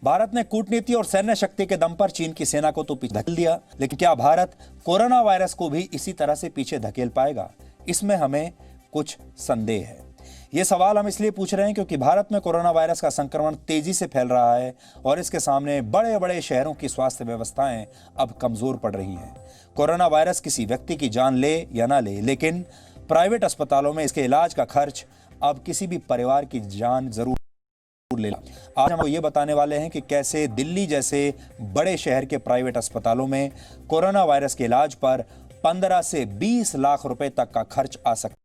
भारत ने कूटनीति और सैन्य शक्ति के दम पर चीन की सेना को तो पीछे धकेल दिया, लेकिन क्या भारत कोरोना वायरस को भी इसी तरह से पीछे धकेल पाएगा? इसमें हमें कुछ संदेह है। ये सवाल हम इसलिए पूछ रहे हैं क्योंकि भारत में कोरोना वायरस का संक्रमण तेजी से फैल रहा है और इसके सामने बड़े बड़े शहरों की स्वास्थ्य व्यवस्थाएं अब कमजोर पड़ रही हैं। कोरोना वायरस किसी व्यक्ति की जान ले या ना ले, लेकिन प्राइवेट अस्पतालों में इसके इलाज का खर्च अब किसी भी परिवार की जान जरूर लेगा। आज हम ये बताने वाले हैं कि कैसे दिल्ली जैसे बड़े शहर के प्राइवेट अस्पतालों में कोरोना वायरस के इलाज पर 15 से 20 लाख रुपए तक का खर्च आ सकता है।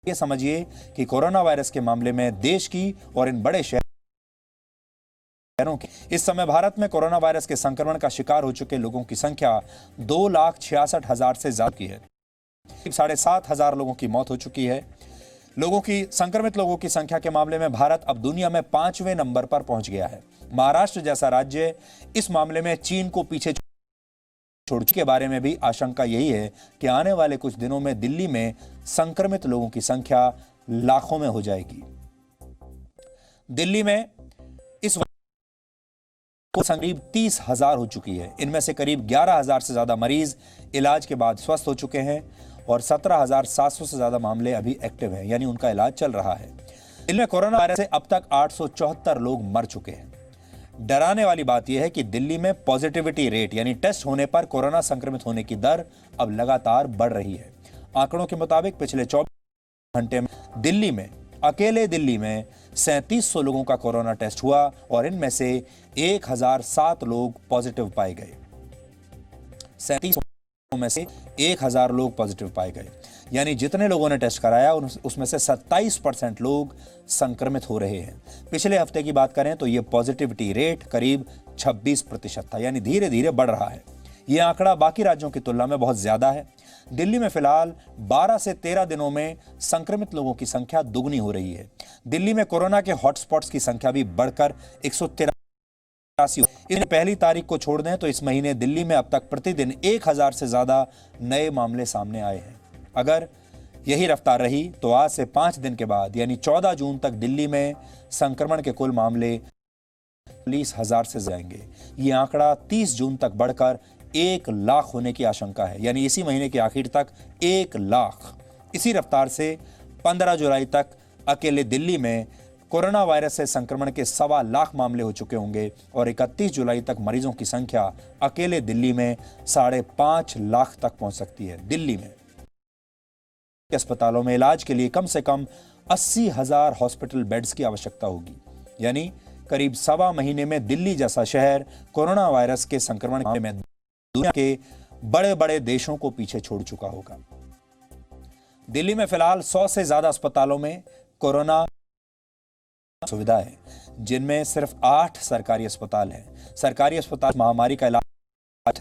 ये समझिए कि कोरोना वायरस के मामले में देश की और इन बड़े शहरों की इस समय भारत में कोरोना वायरस के संक्रमण का शिकार हो चुके लोगों की संख्या 2,66,000 से ज्यादा की है। 7,500 लोगों की मौत हो चुकी है। संक्रमित लोगों की संख्या के मामले में भारत अब दुनिया में 5वें नंबर पर पहुंच गया है। महाराष्ट्र जैसा राज्य इस मामले में चीन को पीछे छोड़ के बारे में भी आशंका यही है कि आने वाले कुछ दिनों में दिल्ली में संक्रमित लोगों की संख्या लाखों में हो जाएगी। दिल्ली में इस वक्त करीब 30,000 हो चुकी है। इनमें से करीब 11,000 से ज्यादा मरीज इलाज के बाद स्वस्थ हो चुके हैं और 17,700 से ज्यादा मामले अभी एक्टिव हैं, यानी उनका इलाज चल रहा है। दिल्ली में कोरोना वायरस से अब तक 874 लोग मर चुके हैं। डराने वाली बात यह है कि दिल्ली में पॉजिटिविटी रेट यानी टेस्ट होने पर कोरोना संक्रमित होने की दर अब लगातार बढ़ रही है। आंकड़ों के मुताबिक पिछले 24 घंटे में अकेले दिल्ली में 3700 लोगों का कोरोना टेस्ट हुआ और इनमें से 1007 लोग पॉजिटिव पाए गए। 3700 में से 1000 लोग पॉजिटिव पाए गए, यानी जितने लोगों ने टेस्ट कराया उसमें से 27% लोग संक्रमित हो रहे हैं। पिछले हफ्ते की बात करें तो यह पॉजिटिविटी रेट करीब 26% था, यानी धीरे धीरे बढ़ रहा है। यह आंकड़ा बाकी राज्यों की तुलना में बहुत ज्यादा है। दिल्ली में फिलहाल 12 से 13 दिनों में संक्रमित लोगों की संख्या दुगनी हो रही है। दिल्ली में कोरोना के हॉटस्पॉट्स की संख्या भी बढ़कर 183। इन पहली तारीख को छोड़ दें तो इस महीने दिल्ली में अब तक प्रतिदिन 1000 से ज्यादा नए मामले सामने आए हैं। अगर यही रफ्तार रही तो आज से 5 दिन के बाद यानी 14 जून तक दिल्ली में संक्रमण के कुल मामले 40,000 से जाएंगे। यह आंकड़ा 30 जून तक बढ़कर 1 लाख होने की आशंका है, यानी इसी महीने के आखिर तक 1 लाख। इसी रफ्तार से 15 जुलाई तक अकेले दिल्ली में कोरोना वायरस से संक्रमण के 1.25 लाख मामले हो चुके होंगे और 31 जुलाई तक मरीजों की संख्या अकेले दिल्ली में 5.5 लाख तक पहुंच सकती है। दिल्ली में अस्पतालों में इलाज के लिए कम से कम 80,000 हॉस्पिटल बेड्स की आवश्यकता होगी, यानी करीब 1.25 महीने में दिल्ली जैसा शहर कोरोना वायरस के संक्रमण में दुनिया के बड़े बड़े देशों को पीछे छोड़ चुका होगा। दिल्ली में फिलहाल 100 से ज्यादा अस्पतालों में कोरोना सुविधा है, जिनमें सिर्फ 8 सरकारी अस्पताल हैं। सरकारी अस्पताल महामारी का इलाज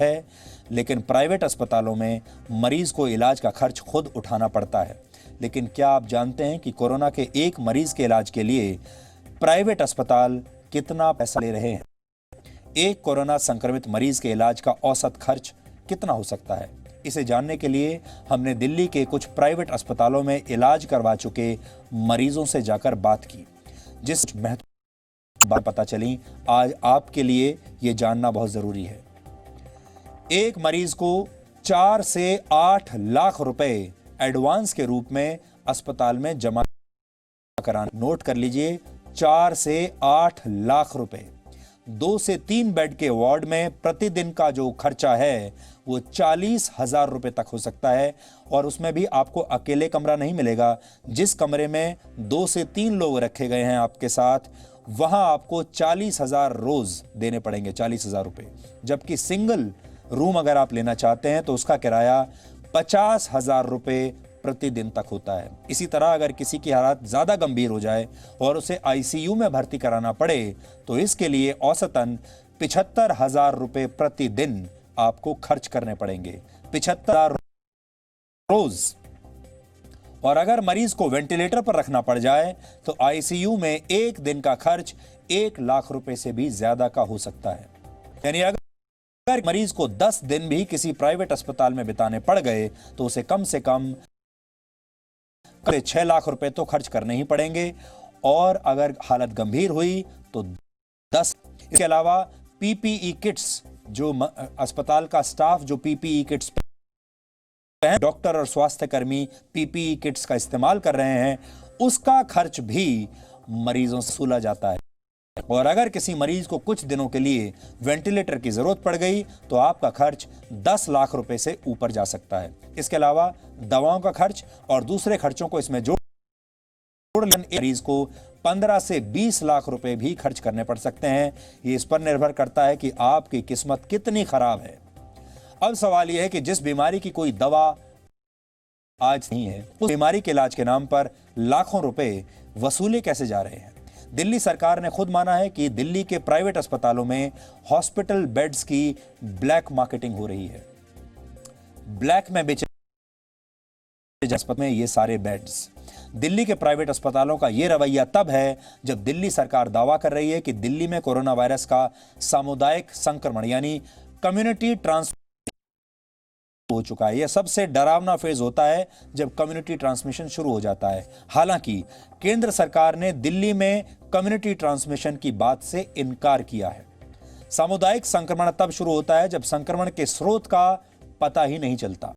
है, लेकिन प्राइवेट अस्पतालों में मरीज को इलाज का खर्च खुद उठाना पड़ता है। लेकिन क्या आप जानते हैं कि कोरोना के एक मरीज के इलाज के लिए प्राइवेट अस्पताल कितना पैसा ले रहे हैं? एक कोरोना संक्रमित मरीज के इलाज का औसत खर्च कितना हो सकता है? इसे जानने के लिए हमने दिल्ली के कुछ प्राइवेट अस्पतालों में इलाज करवा चुके मरीजों से जाकर बात की। जिस महत्वपूर्ण बात पता चली, आज आपके लिए यह जानना बहुत जरूरी है। एक मरीज को 4 से 8 लाख रुपए एडवांस के रूप में अस्पताल में जमा कराना। नोट कर लीजिए, 4 से 8 लाख रुपए। 2 से 3 बेड के वार्ड में प्रतिदिन का जो खर्चा है वो 40,000 रुपए तक हो सकता है और उसमें भी आपको अकेले कमरा नहीं मिलेगा। जिस कमरे में 2 से 3 लोग रखे गए हैं आपके साथ, वहां आपको 40,000 रोज देने पड़ेंगे, 40,000 रुपए। जबकि सिंगल रूम अगर आप लेना चाहते हैं तो उसका किराया 50,000 रुपए प्रतिदिन तक होता है। इसी तरह अगर किसी की हालत ज्यादा गंभीर हो जाए और उसे आईसीयू में भर्ती कराना पड़े तो इसके लिए औसतन 75,000 रुपए प्रतिदिन आपको खर्च करने पड़ेंगे, 75,000 रोज। और अगर मरीज को वेंटिलेटर पर रखना पड़ जाए तो आईसीयू में एक दिन का खर्च 1 लाख रुपए से भी ज्यादा का हो सकता है। यानी अगर मरीज को 10 दिन भी किसी प्राइवेट अस्पताल में बिताने पड़ गए तो उसे कम से कम 6 लाख रुपए तो खर्च करने ही पड़ेंगे और अगर हालत गंभीर हुई तो 10। इसके अलावा पीपीई किट्स, जो अस्पताल का स्टाफ जो पीपीई किट्स, डॉक्टर और स्वास्थ्य कर्मी पीपीई किट्स का इस्तेमाल कर रहे हैं, उसका खर्च भी मरीजों से वसूला जाता है। और अगर किसी मरीज को कुछ दिनों के लिए वेंटिलेटर की जरूरत पड़ गई तो आपका खर्च 10 लाख रुपए से ऊपर जा सकता है। इसके अलावा दवाओं का खर्च और दूसरे खर्चों को इसमें जोड़ मरीज को 15 से 20 लाख रुपए भी खर्च करने पड़ सकते हैं। ये इस पर निर्भर करता है कि आपकी किस्मत कितनी खराब है। अब सवाल यह है कि जिस बीमारी की कोई दवा आज नहीं है, उस बीमारी के इलाज के नाम पर लाखों रुपए वसूले कैसे जा रहे हैं। दिल्ली सरकार ने खुद माना है कि दिल्ली के प्राइवेट अस्पतालों में हॉस्पिटल बेड्स की ब्लैक मार्केटिंग हो रही है। ब्लैक में बेचे अस्पताल में ये सारे बेड्स। दिल्ली के प्राइवेट अस्पतालों का यह रवैया तब है जब दिल्ली सरकार दावा कर रही है कि दिल्ली में कोरोना वायरस का सामुदायिक संक्रमण यानी कम्युनिटी ट्रांसमिशन हो चुका है। यह सबसे डरावना फेज होता है जब कम्युनिटी ट्रांसमिशन शुरू हो जाता है। हालांकि केंद्र सरकार ने दिल्ली में कम्युनिटी ट्रांसमिशन की बात से इनकार किया है। सामुदायिक संक्रमण तब शुरू होता है जब संक्रमण के स्रोत का पता ही नहीं चलता।